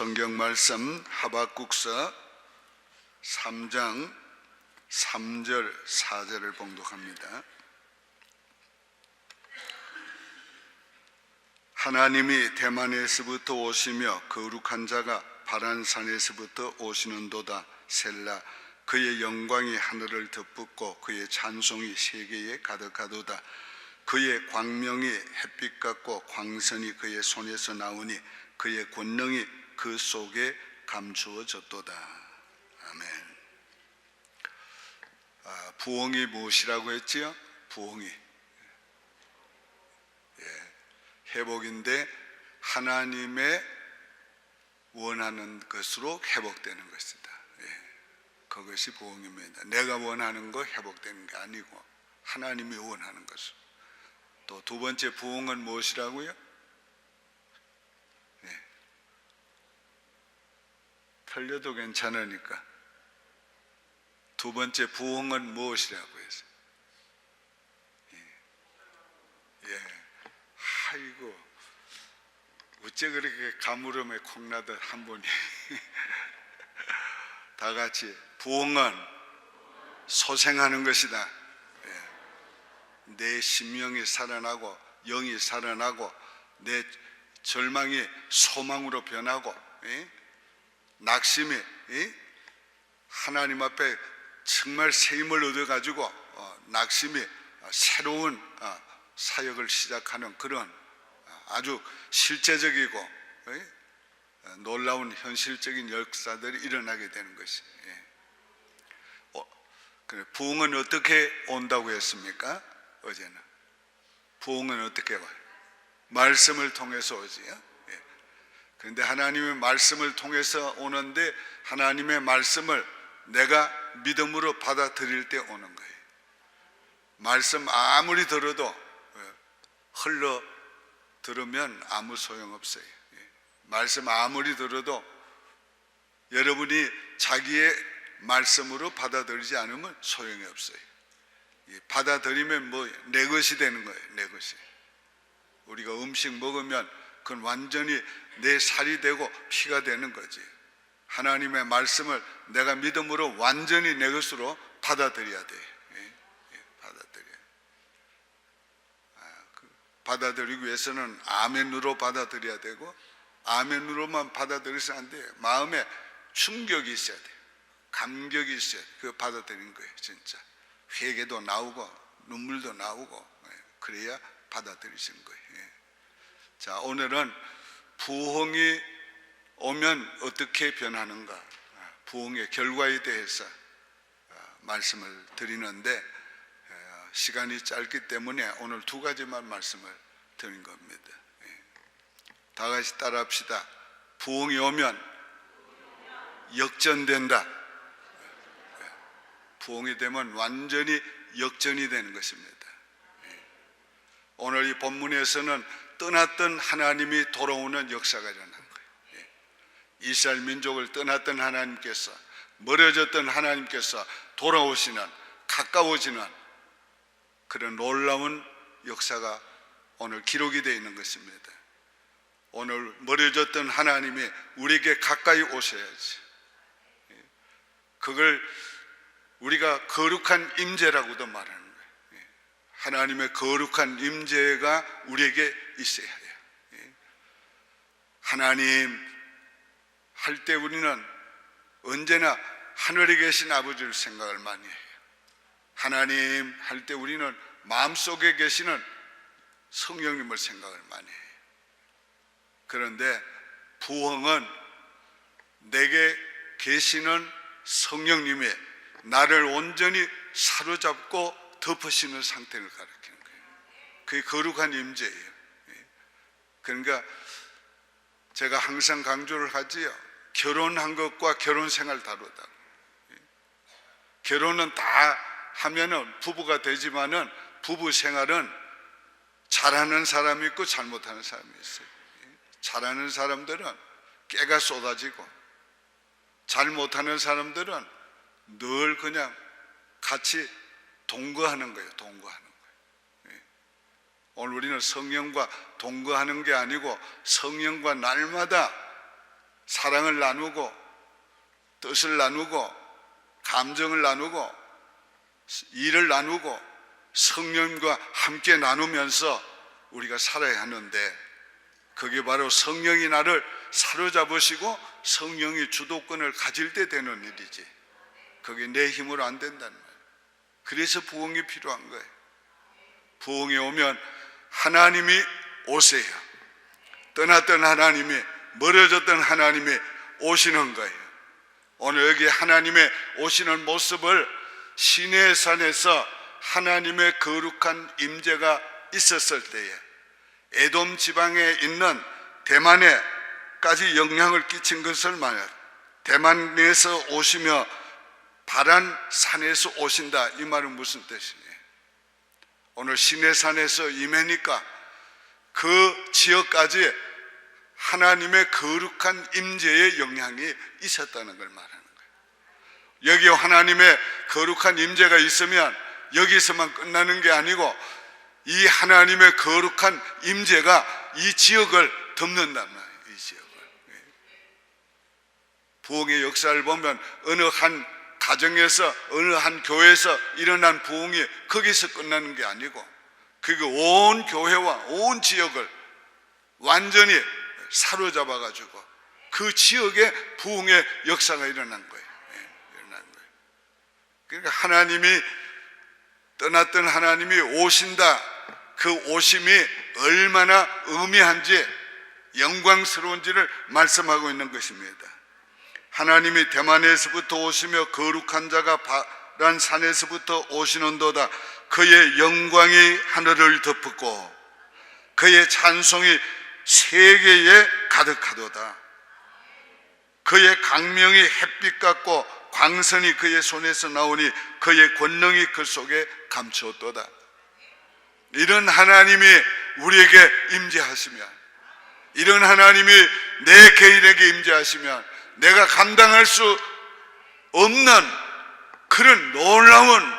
성경 말씀 하박국서 3장 3절 4절을 봉독합니다. 하나님이 대만에서부터 오시며 거룩한 자가 바란산에서부터 오시는도다. 셀라. 그의 영광이 하늘을 덮고 그의 찬송이 세계에 가득하도다. 그의 광명이 햇빛 같고 광선이 그의 손에서 나오니 그의 권능이 그 속에 감추어졌도다. 아멘. 부흥이 무엇이라고 했지요? 부흥이 회복인데 하나님의 원하는 것으로 회복되는 것이다. 그것이 부흥입니다. 내가 원하는 거 회복되는 게 아니고 하나님이 원하는 것으로. 또 두 번째 부흥은 무엇이라고요? 틀려도 괜찮으니까 두 번째 부흥은 무엇이라고 했어요? 아이고, 어째 그렇게 가물음에 콩나듯 한 분이 다 같이 부흥은 소생하는 것이다. 내 심령이 살아나고 영이 살아나고 내 절망이 소망으로 변하고 낙심이 하나님 앞에 정말 새 힘을 얻어가지고 낙심이 새로운 사역을 시작하는 그런 아주 실제적이고 놀라운 현실적인 역사들이 일어나게 되는 것이. 부흥은 어떻게 온다고 했습니까? 어제는 부흥은 어떻게 와요? 말씀을 통해서 오지요. 그런데 하나님의 말씀을 통해서 오는데 하나님의 말씀을 내가 믿음으로 받아들일 때 오는 거예요. 말씀 아무리 들어도 흘러 들으면 아무 소용없어요. 말씀 아무리 들어도 여러분이 자기의 말씀으로 받아들이지 않으면 소용이 없어요. 받아들이면 내 것이 되는 거예요. 내 것이. 우리가 음식 먹으면 그건 완전히 내 살이 되고 피가 되는 거지. 하나님의 말씀을 내가 믿음으로 완전히 내 것으로 받아들여야 돼. 받아들이기 위해서는 아멘으로 받아들여야 되고, 아멘으로만 받아들여서 안 돼요. 마음에 충격이 있어야 돼요. 감격이 있어야 돼요. 그거 받아들이는 거예요. 진짜 회개도 나오고 눈물도 나오고 그래야 받아들이시는 거예요. 자, 오늘은 부흥이 오면 어떻게 변하는가, 부흥의 결과에 대해서 말씀을 드리는데 시간이 짧기 때문에 오늘 두 가지만 말씀을 드린 겁니다. 다 같이 따라합시다. 부흥이 오면 역전된다. 부흥이 되면 완전히 역전이 되는 것입니다. 오늘 이 본문에서는 떠났던 하나님이 돌아오는 역사가 일어난 거예요. 이스라엘 민족을 떠났던 하나님께서, 멀어졌던 하나님께서 돌아오시는, 가까워지는 그런 놀라운 역사가 오늘 기록이 되어 있는 것입니다. 오늘 멀어졌던 하나님이 우리에게 가까이 오셔야지. 그걸 우리가 거룩한 임재라고도 말하는 거예요. 하나님의 거룩한 임재가 우리에게 있어야 해요. 하나님 할 때 우리는 언제나 하늘에 계신 아버지를 생각을 많이 해요. 하나님 할 때 우리는 마음속에 계시는 성령님을 생각을 많이 해요. 그런데 부흥은 내게 계시는 성령님이 나를 온전히 사로잡고 덮으시는 상태를 가리키는 거예요. 그게 거룩한 임재예요. 그러니까 제가 항상 강조를 하지요. 결혼한 것과 결혼 생활 다르다. 결혼은 다 하면은 부부가 되지만은 부부 생활은 잘하는 사람이 있고 잘못하는 사람이 있어요. 잘하는 사람들은 깨가 쏟아지고, 잘못하는 사람들은 늘 그냥 같이 동거하는 거예요. 동거하는 거예요. 오늘 우리는 성령과 동거하는 게 아니고 성령과 날마다 사랑을 나누고 뜻을 나누고 감정을 나누고 일을 나누고 성령과 함께 나누면서 우리가 살아야 하는데, 그게 바로 성령이 나를 사로잡으시고 성령이 주도권을 가질 때 되는 일이지, 그게 내 힘으로 안 된다는 거예요. 그래서 부흥이 필요한 거예요. 부흥이 오면 하나님이 오세요. 떠났던 하나님이, 멀어졌던 하나님이 오시는 거예요. 오늘 여기 하나님의 오시는 모습을 시내산에서 하나님의 거룩한 임재가 있었을 때에 에돔 지방에 있는 대만에까지 영향을 끼친 것을 말해요. 대만에서 오시며 바란 산에서 오신다, 이 말은 무슨 뜻이에요? 오늘 시내산에서 임하니까 그 지역까지 하나님의 거룩한 임재의 영향이 있었다는 걸 말하는 거예요. 여기 하나님의 거룩한 임재가 있으면 여기서만 끝나는 게 아니고 이 하나님의 거룩한 임재가 이 지역을 덮는단 말이에요. 이 지역을. 부흥의 역사를 보면 어느 한 가정에서, 어느 한 교회에서 일어난 부흥이 거기서 끝나는 게 아니고 그게 온 교회와 온 지역을 완전히 사로잡아가지고 그 지역에 부흥의 역사가 일어난 거예요. 그러니까 하나님이, 떠났던 하나님이 오신다, 그 오심이 얼마나 의미한지, 영광스러운지를 말씀하고 있는 것입니다. 하나님이 대만에서부터 오시며 거룩한 자가 바란 산에서부터 오시는도다. 그의 영광이 하늘을 덮었고 그의 찬송이 세계에 가득하도다. 그의 강명이 햇빛 같고 광선이 그의 손에서 나오니 그의 권능이 그 속에 감추었도다. 이런 하나님이 우리에게 임재하시면, 이런 하나님이 내 개인에게 임재하시면 내가 감당할 수 없는 그런 놀라운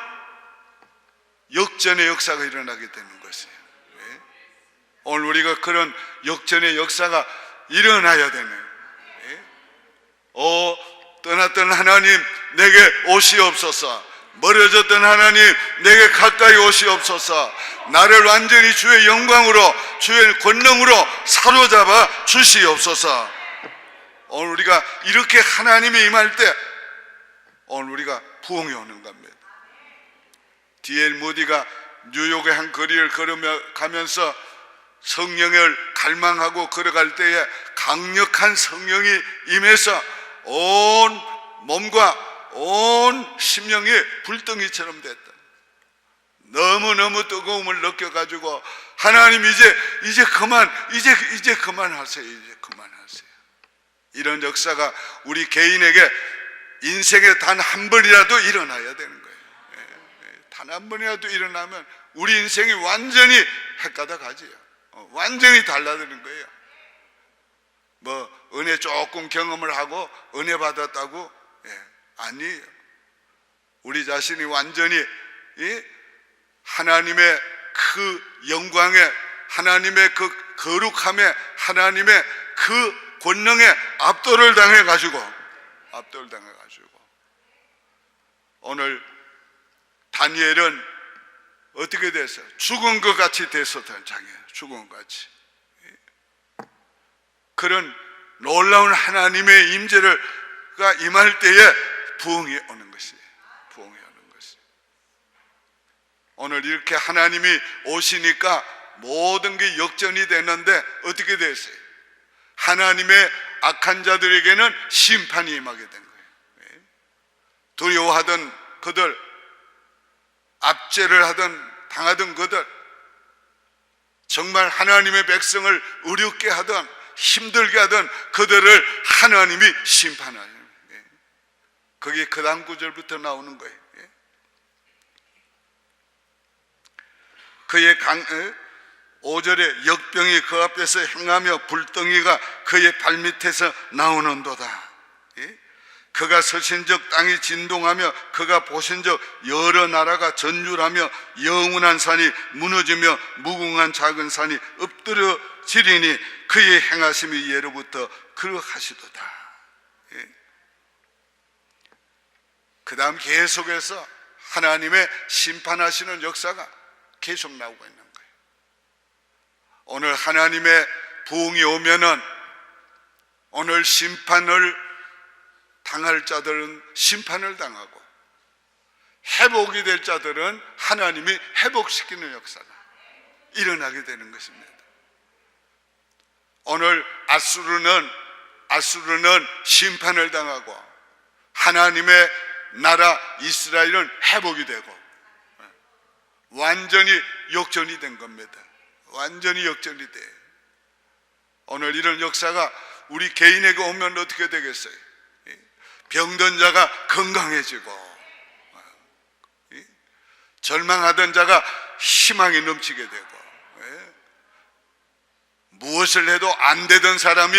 역전의 역사가 일어나게 되는 것이에요. 오늘 우리가 그런 역전의 역사가 일어나야 되네요. 떠났던 하나님 내게 오시옵소서. 멀어졌던 하나님 내게 가까이 오시옵소서. 나를 완전히 주의 영광으로, 주의 권능으로 사로잡아 주시옵소서. 오늘 우리가 이렇게 하나님이 임할 때 오늘 우리가 부흥이 오는 겁니다. D.L. 무디가 뉴욕의 한 거리를 걸어가면서 성령을 갈망하고 걸어갈 때에 강력한 성령이 임해서 온 몸과 온 심령이 불덩이처럼 됐다. 너무너무 뜨거움을 느껴가지고 하나님 이제 그만하세요. 이제 그만하세요. 이런 역사가 우리 개인에게 인생에 단 한 번이라도 일어나야 되는 거예요. 단 한 번이라도 일어나면 우리 인생이 완전히 헷가다 가지요. 완전히 달라지는 거예요. 뭐 은혜 조금 경험을 하고 은혜 받았다고? 아니에요. 우리 자신이 완전히 하나님의 그 영광에, 하나님의 그 거룩함에, 하나님의 그 권능에 압도를 당해가지고 오늘 다니엘은 어떻게 됐어요? 죽은 것 같이 됐었던 장이에요. 죽은 것 같이. 그런 놀라운 하나님의 임재가 임할 때에 부흥이 오는 것이에요. 부흥이 오는 것이에요. 오늘 이렇게 하나님이 오시니까 모든 게 역전이 되는데 어떻게 됐어요? 하나님의 악한 자들에게는 심판이 임하게 된 거예요. 두려워하던 그들, 압제를 당하던 그들, 정말 하나님의 백성을 어렵게 하던, 힘들게 하던 그들을 하나님이 심판하는, 그게 그 다음 구절부터 나오는 거예요. 그의 5절에 역병이 그 앞에서 행하며 불덩이가 그의 발밑에서 나오는도다. 그가 서신적 땅이 진동하며 그가 보신적 여러 나라가 전율하며 영원한 산이 무너지며 무궁한 작은 산이 엎드려지리니 그의 행하심이 예로부터 그러하시도다. 그 다음 계속해서 하나님의 심판하시는 역사가 계속 나오고 있는 거예요. 오늘 하나님의 부흥이 오면은 오늘 심판을 당할 자들은 심판을 당하고 회복이 될 자들은 하나님이 회복시키는 역사가 일어나게 되는 것입니다. 오늘 아수르는 심판을 당하고 하나님의 나라 이스라엘은 회복이 되고 완전히 역전이 된 겁니다. 완전히 역전이 돼. 오늘 이런 역사가 우리 개인에게 오면 어떻게 되겠어요? 병든 자가 건강해지고 절망하던 자가 희망이 넘치게 되고 무엇을 해도 안 되던 사람이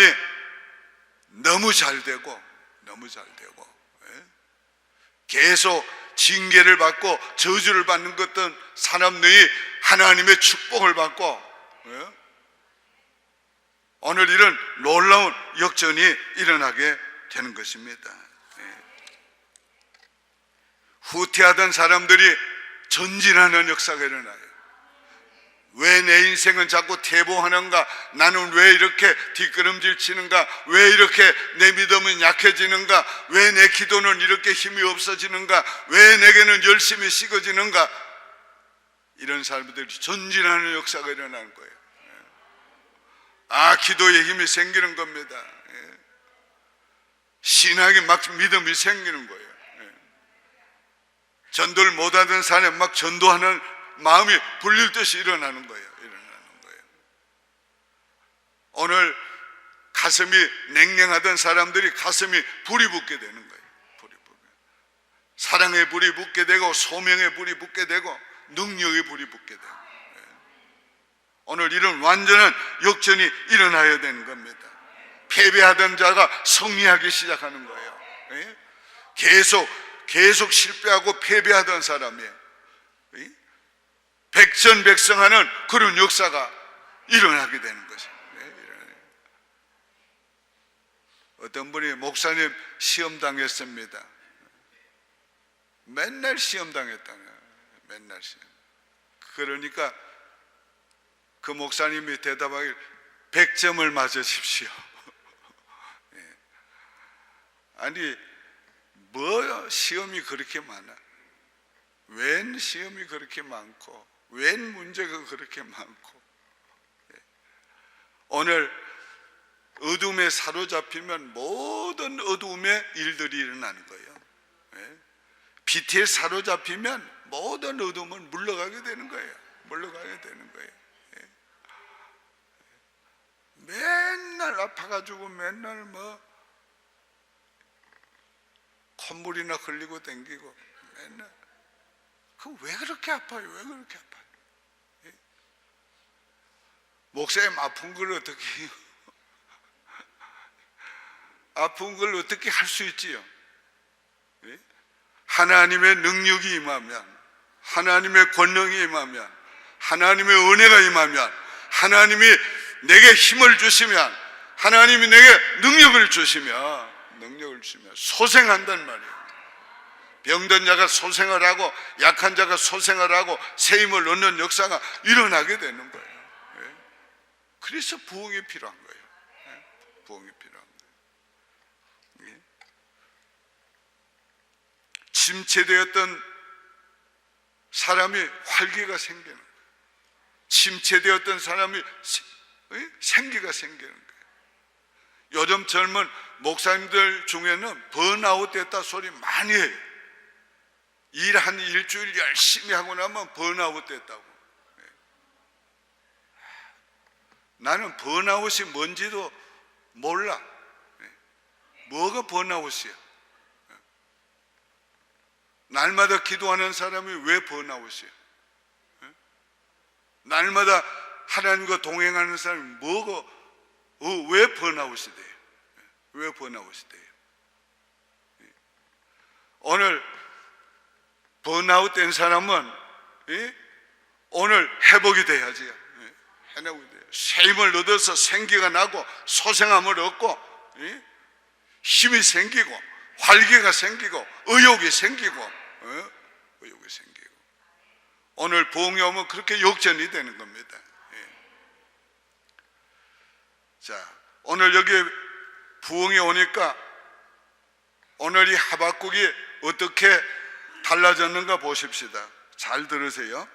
너무 잘 되고 계속 징계를 받고 저주를 받는 것던 사람들이 하나님의 축복을 받고 오늘 이런 놀라운 역전이 일어나게 되는 것입니다. 후퇴하던 사람들이 전진하는 역사가 일어나요. 왜 내 인생은 자꾸 퇴보하는가? 나는 왜 이렇게 뒷걸음질 치는가? 왜 이렇게 내 믿음은 약해지는가? 왜 내 기도는 이렇게 힘이 없어지는가? 왜 내게는 열심히 식어지는가? 이런 사람들이 전진하는 역사가 일어나는 거예요. 기도에 힘이 생기는 겁니다. 신앙이 막 믿음이 생기는 거예요. 전도를 못하던 사람이 막 전도하는 마음이 불릴 듯이 일어나는 거예요. 오늘 가슴이 냉랭하던 사람들이 가슴이 불이 붙게 되는 거예요. 사랑의 불이 붙게 되고 소명의 불이 붙게 되고 능력의 불이 붙게 되고 오늘 이런 완전한 역전이 일어나야 되는 겁니다. 패배하던 자가 승리하기 시작하는 거예요. 계속 실패하고 패배하던 사람이 백전백승하는 그런 역사가 일어나게 되는 것입니다. 어떤 분이 목사님 시험 당했습니다. 맨날 시험 당했다네요. 맨날 시험. 그러니까 그 목사님이 대답하길 100점을 맞으십시오. 아니 뭐 시험이 그렇게 많아? 웬 시험이 그렇게 많고 웬 문제가 그렇게 많고 오늘 어둠에 사로잡히면 모든 어둠의 일들이 일어나는 거예요. 빛에 사로잡히면 모든 어둠은 물러가게 되는 거예요. 맨날 아파가지고 맨날 뭐 콧물이나 흘리고 댕기고 맨날 왜 그렇게 아파요? 목사님 아픈 걸 어떻게 해요? 아픈 걸 어떻게 할 수 있지요? 하나님의 능력이 임하면, 하나님의 권능이 임하면, 하나님의 은혜가 임하면, 하나님이 내게 힘을 주시면, 하나님이 내게 능력을 주시면 소생한단 말이에요. 병든 자가 소생을 하고 약한 자가 소생을 하고 새 힘을 얻는 역사가 일어나게 되는 거예요. 그래서 부흥이 필요한 거예요. 부흥이 필요한 거예요. 침체되었던 사람이 활기가 생기는 거예요. 침체되었던 사람이 생기가 생기는 거예요. 요즘 젊은 목사님들 중에는 번아웃 됐다 소리 많이 해요. 일 한 일주일 열심히 하고 나면 번아웃 됐다고. 나는 번아웃이 뭔지도 몰라. 뭐가 번아웃이야? 날마다 기도하는 사람이 왜 번아웃이야? 날마다 하나님과 동행하는 사람이 왜 번아웃이 돼요? 왜 번아웃이 돼요? 오늘 번아웃 된 사람은 오늘 회복이 돼야지요. 회복이 돼요. 새 힘을 얻어서 생기가 나고 소생함을 얻고 힘이 생기고 활기가 생기고 의욕이 생기고 의욕이 생기고 오늘 부흥이 오면 그렇게 역전이 되는 겁니다. 자, 오늘 여기 부흥이 오니까 오늘 이 하박국이 어떻게 달라졌는가 보십시다. 잘 들으세요.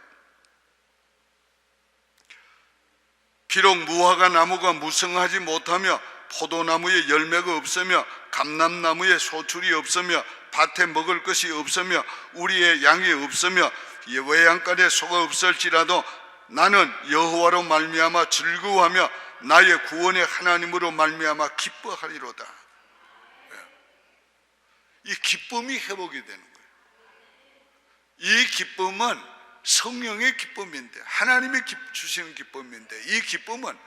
비록 무화과 나무가 무성하지 못하며 포도나무에 열매가 없으며 감람나무에 소출이 없으며 밭에 먹을 것이 없으며 우리의 양이 없으며 외양간에 소가 없을지라도 나는 여호와로 말미암아 즐거워하며 나의 구원의 하나님으로 말미암아 기뻐하리로다. 이 기쁨이 회복이 되는 거예요. 이 기쁨은 성령의 기쁨인데, 하나님이 주시는 기쁨인데, 이 기쁨은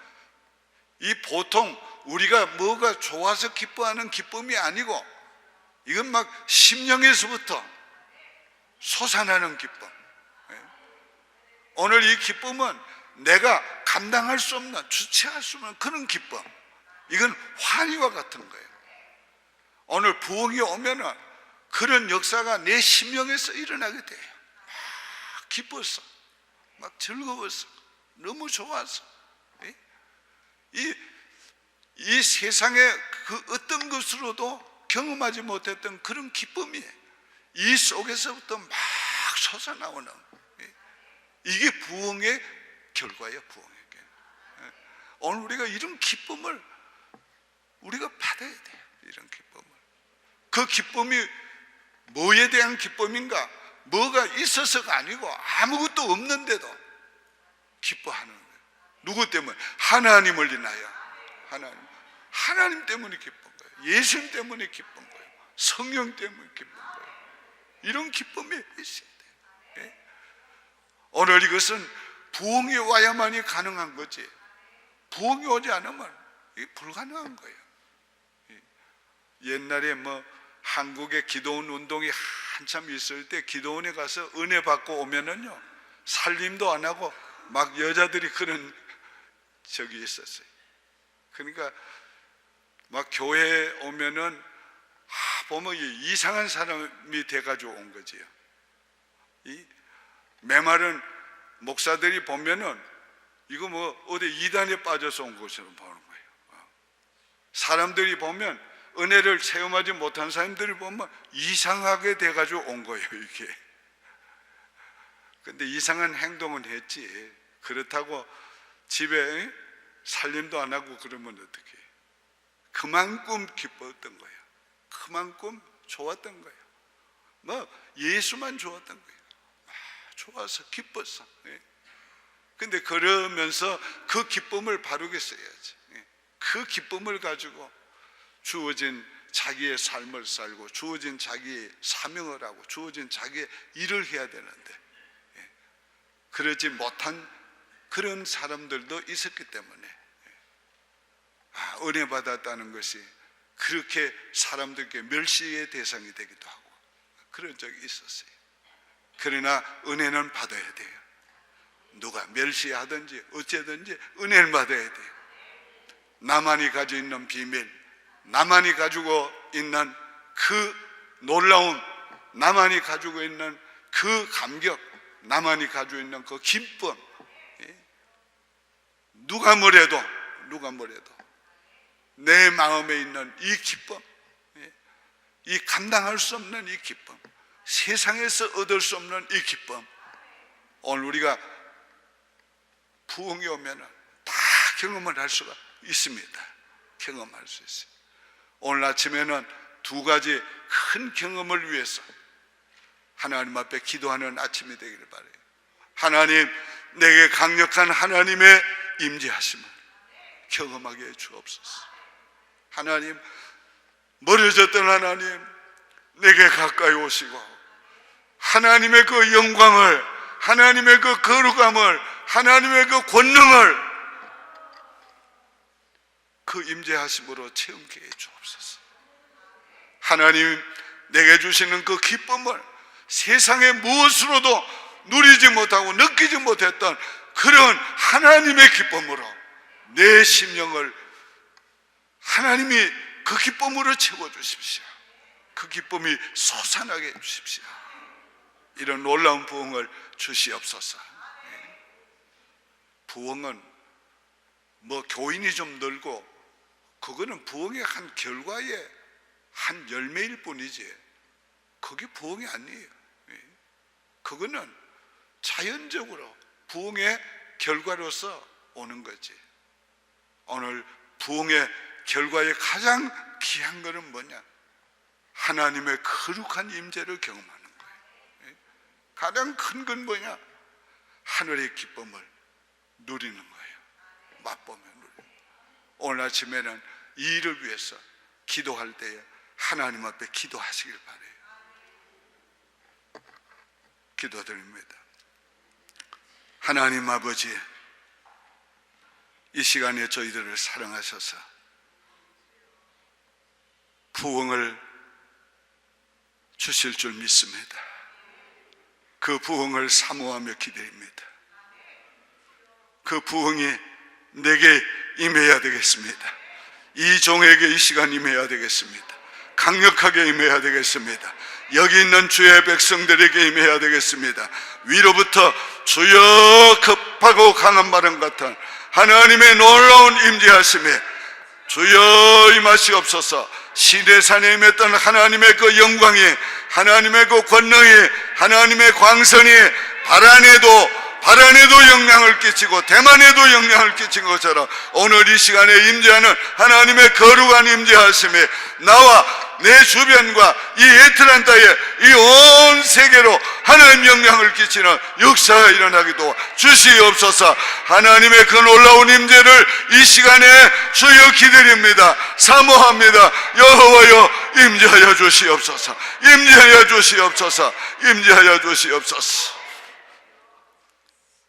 이 보통 우리가 뭐가 좋아서 기뻐하는 기쁨이 아니고 이건 막 심령에서부터 솟아나는 기쁨. 오늘 이 기쁨은 내가 감당할 수 없는, 주체할 수 없는 그런 기쁨. 이건 환희와 같은 거예요. 오늘 부흥이 오면은 그런 역사가 내 심령에서 일어나게 돼요. 막 기뻐서, 막 즐거워서, 너무 좋아서. 이 세상의 그 어떤 것으로도 경험하지 못했던 그런 기쁨이에요. 이 속에서부터 막 솟아나오는, 이게 부흥의 결과예요. 부흥의 결과. 오늘 우리가 이런 기쁨을 우리가 받아야 돼요. 이런 기쁨을. 그 기쁨이 뭐에 대한 기쁨인가? 뭐가 있어서가 아니고 아무것도 없는데도 기뻐하는 거예요. 누구 때문에? 하나님을 인하여. 하나님 때문에 기쁜 거예요. 예수님 때문에 기쁜 거예요. 성령 때문에 기쁜 거예요. 이런 기쁨이 있어야 돼요. 예? 오늘 이것은 부흥이 와야만이 가능한 거지, 부흥이 오지 않으면 이게 불가능한 거예요. 옛날에 한국의 기도원 운동이 한참 있을 때 기도원에 가서 은혜 받고 오면은요, 살림도 안 하고 막 여자들이 그런 적이 있었어요. 그러니까 막 교회에 오면은 보면 이상한 사람이 돼가지고 온 거지요. 이 메마른 목사들이 보면은 이거 어디 이단에 빠져서 온 것처럼 보는 거예요. 사람들이 보면, 은혜를 체험하지 못한 사람들이 보면 이상하게 돼가지고 온 거예요, 이게. 근데 이상한 행동은 했지, 그렇다고 집에 살림도 안 하고 그러면 어떡해. 그만큼 기뻤던 거예요. 그만큼 좋았던 거예요. 예수만 좋았던 거예요. 좋아서 기뻤어. 근데 그러면서 그 기쁨을 바르게 써야지. 그 기쁨을 가지고 주어진 자기의 삶을 살고, 주어진 자기의 사명을 하고, 주어진 자기의 일을 해야 되는데 그러지 못한 그런 사람들도 있었기 때문에 은혜 받았다는 것이 그렇게 사람들께 멸시의 대상이 되기도 하고 그런 적이 있었어요. 그러나 은혜는 받아야 돼요. 누가 멸시하든지 어째든지 은혜를 받아야 돼요. 나만이 가지고 있는 비밀, 나만이 가지고 있는 그 놀라움, 나만이 가지고 있는 그 감격, 나만이 가지고 있는 그 기쁨, 누가 뭐래도 내 마음에 있는 이 기쁨, 이 감당할 수 없는 이 기쁨, 세상에서 얻을 수 없는 이 기쁨, 오늘 우리가 부흥이 오면 다 경험을 할 수가 있습니다. 경험할 수 있어요. 오늘 아침에는 두 가지 큰 경험을 위해서 하나님 앞에 기도하는 아침이 되기를 바라요. 하나님, 내게 강력한 하나님의 임재하심을 경험하게 해 주옵소서. 하나님, 멀어졌던 하나님, 내게 가까이 오시고 하나님의 그 영광을, 하나님의 그 거룩함을, 하나님의 그 권능을 그 임재하심으로 체험케 해 주옵소서. 하나님, 내게 주시는 그 기쁨을 세상의 무엇으로도 누리지 못하고 느끼지 못했던 그런 하나님의 기쁨으로 내 심령을 하나님이 그 기쁨으로 채워주십시오. 그 기쁨이 솟아나게 해주십시오. 이런 놀라운 부흥을 주시옵소서. 부흥은 뭐 교인이 좀 늘고 그거는 부흥의 한 결과의 한 열매일 뿐이지 그게 부흥이 아니에요. 그거는 자연적으로 부흥의 결과로서 오는 거지. 오늘 부흥의 결과의 가장 귀한 것은 뭐냐? 하나님의 거룩한 임재를 경험하는 거예요. 가장 큰 건 뭐냐? 하늘의 기쁨을 누리는 거예요. 맛보며 누리는 거예요. 오늘 아침에는 이 일을 위해서 기도할 때에 하나님 앞에 기도하시길 바라요. 기도드립니다. 하나님 아버지, 이 시간에 저희들을 사랑하셔서 부흥을 주실 줄 믿습니다. 그 부흥을 사모하며 기도합니다. 그 부흥이 내게 임해야 되겠습니다. 이 종에게 이 시간 임해야 되겠습니다. 강력하게 임해야 되겠습니다. 여기 있는 주의 백성들에게 임해야 되겠습니다. 위로부터 주여 급하고 강한 바람 같은 하나님의 놀라운 임재하심에 주여 임하시옵소서. 시내산에 임했던 하나님의 그 영광이, 하나님의 그 권능이, 하나님의 광선이 바란에도 영향을 끼치고 대만에도 영향을 끼친 것처럼 오늘 이 시간에 임재하는 하나님의 거룩한 임재하심에 나와 내 주변과 이 애틀란타의 이 온 세계로 하나님 영향을 끼치는 역사가 일어나기도 주시옵소서. 하나님의 그 놀라운 임재를 이 시간에 주여 기다립니다. 사모합니다. 여호와여 임재하여 주시옵소서. 임재하여 주시옵소서. 임재하여 주시옵소서.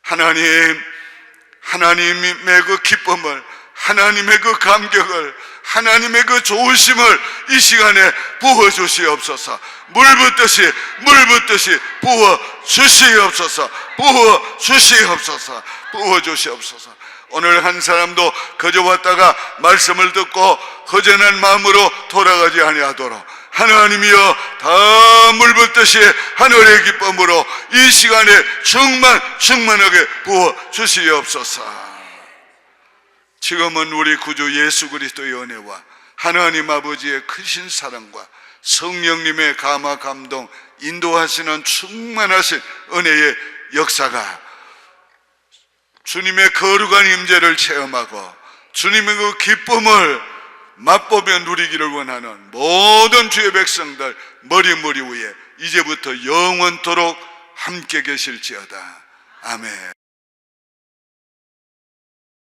하나님의 그 기쁨을, 하나님의 그 감격을, 하나님의 그 좋으심을 이 시간에 부어주시옵소서. 물붓듯이 부어주시옵소서. 부어주시옵소서. 오늘 한 사람도 거저 왔다가 말씀을 듣고 허전한 마음으로 돌아가지 아니하도록 하나님이여 다 물붓듯이 하늘의 기쁨으로 이 시간에 충만하게 부어주시옵소서. 지금은 우리 구주 예수 그리스도의 은혜와 하나님 아버지의 크신 사랑과 성령님의 감화 감동 인도하시는 충만하신 은혜의 역사가 주님의 거룩한 임재를 체험하고 주님의 그 기쁨을 맛보며 누리기를 원하는 모든 주의 백성들 머리 위에 이제부터 영원토록 함께 계실지어다. 아멘.